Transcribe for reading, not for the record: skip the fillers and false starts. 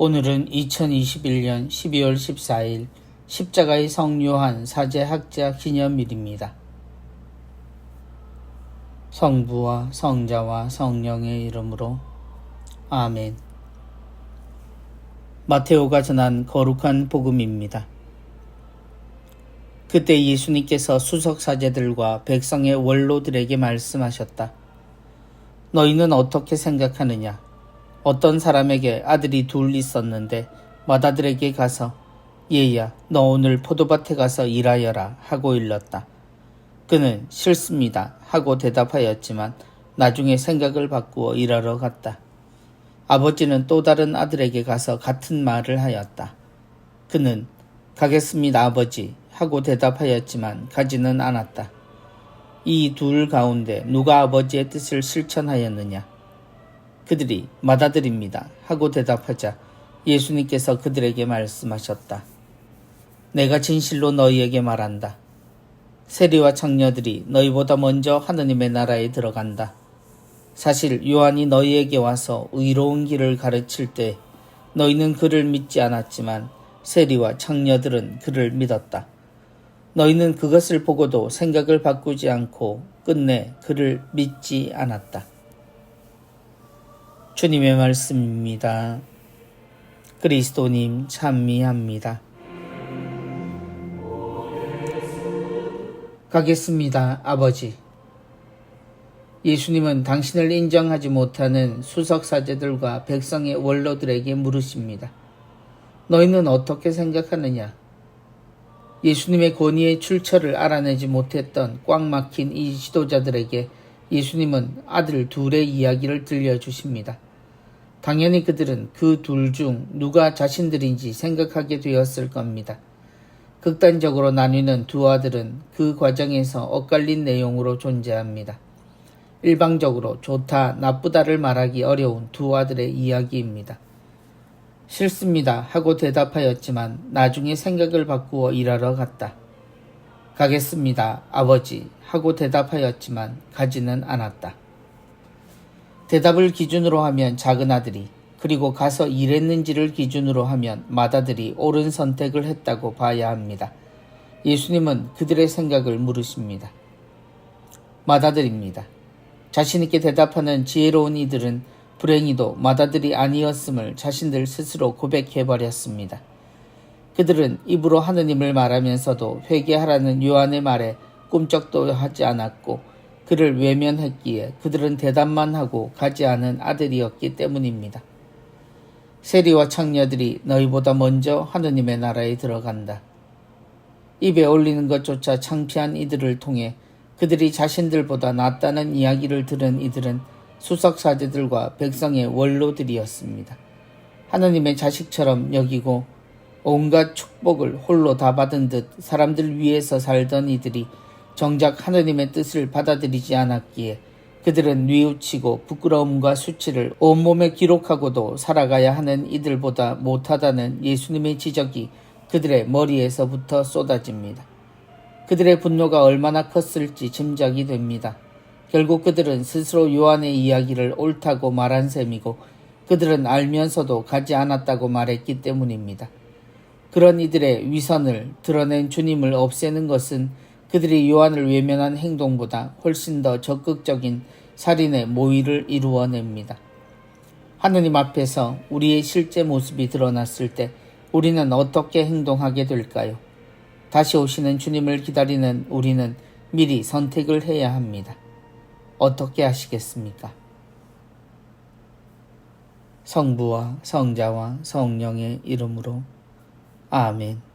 오늘은 2021년 12월 14일 십자가의 성 요한 사제 학자 기념일입니다. 성부와 성자와 성령의 이름으로 아멘. 마테오가 전한 거룩한 복음입니다. 그때 예수님께서 수석사제들과 백성의 원로들에게 말씀하셨다. 너희는 어떻게 생각하느냐? 어떤 사람에게 아들이 둘 있었는데 맏아들에게 가서 얘야 너 오늘 포도밭에 가서 일하여라 하고 일렀다. 그는 싫습니다 하고 대답하였지만 나중에 생각을 바꾸어 일하러 갔다. 아버지는 또 다른 아들에게 가서 같은 말을 하였다. 그는 가겠습니다 아버지 하고 대답하였지만 가지는 않았다. 이 둘 가운데 누가 아버지의 뜻을 실천하였느냐? 그들이 맏아들입니다 하고 대답하자 예수님께서 그들에게 말씀하셨다. 내가 진실로 너희에게 말한다. 세리와 창녀들이 너희보다 먼저 하느님의 나라에 들어간다. 사실 요한이 너희에게 와서 의로운 길을 가르칠 때 너희는 그를 믿지 않았지만 세리와 창녀들은 그를 믿었다. 너희는 그것을 보고도 생각을 바꾸지 않고 끝내 그를 믿지 않았다. 주님의 말씀입니다. 그리스도님 찬미합니다. 가겠습니다, 아버지. 예수님은 당신을 인정하지 못하는 수석사제들과 백성의 원로들에게 물으십니다. 너희는 어떻게 생각하느냐? 예수님의 권위의 출처를 알아내지 못했던 꽉 막힌 이 지도자들에게 예수님은 아들 둘의 이야기를 들려주십니다. 당연히 그들은 그 둘 중 누가 자신들인지 생각하게 되었을 겁니다. 극단적으로 나뉘는 두 아들은 그 과정에서 엇갈린 내용으로 존재합니다. 일방적으로 좋다, 나쁘다를 말하기 어려운 두 아들의 이야기입니다. 싫습니다 하고 대답하였지만 나중에 생각을 바꾸어 일하러 갔다. 가겠습니다 아버지 하고 대답하였지만 가지는 않았다. 대답을 기준으로 하면 작은 아들이, 그리고 가서 일했는지를 기준으로 하면 맏아들이 옳은 선택을 했다고 봐야 합니다. 예수님은 그들의 생각을 물으십니다. 맏아들입니다. 자신있게 대답하는 지혜로운 이들은 불행히도 맏아들이 아니었음을 자신들 스스로 고백해버렸습니다. 그들은 입으로 하느님을 말하면서도 회개하라는 요한의 말에 꿈쩍도 하지 않았고 그를 외면했기에 그들은 대답만 하고 가지 않은 아들이었기 때문입니다. 세리와 창녀들이 너희보다 먼저 하느님의 나라에 들어간다. 입에 올리는 것조차 창피한 이들을 통해 그들이 자신들보다 낫다는 이야기를 들은 이들은 수석사제들과 백성의 원로들이었습니다. 하느님의 자식처럼 여기고 온갖 축복을 홀로 다 받은 듯 사람들 위해서 살던 이들이 정작 하느님의 뜻을 받아들이지 않았기에 그들은 뉘우치고 부끄러움과 수치를 온몸에 기록하고도 살아가야 하는 이들보다 못하다는 예수님의 지적이 그들의 머리에서부터 쏟아집니다. 그들의 분노가 얼마나 컸을지 짐작이 됩니다. 결국 그들은 스스로 요한의 이야기를 옳다고 말한 셈이고 그들은 알면서도 가지 않았다고 말했기 때문입니다. 그런 이들의 위선을 드러낸 주님을 없애는 것은 그들이 요한을 외면한 행동보다 훨씬 더 적극적인 살인의 모의를 이루어냅니다. 하느님 앞에서 우리의 실제 모습이 드러났을 때 우리는 어떻게 행동하게 될까요? 다시 오시는 주님을 기다리는 우리는 미리 선택을 해야 합니다. 어떻게 하시겠습니까? 성부와 성자와 성령의 이름으로 아멘.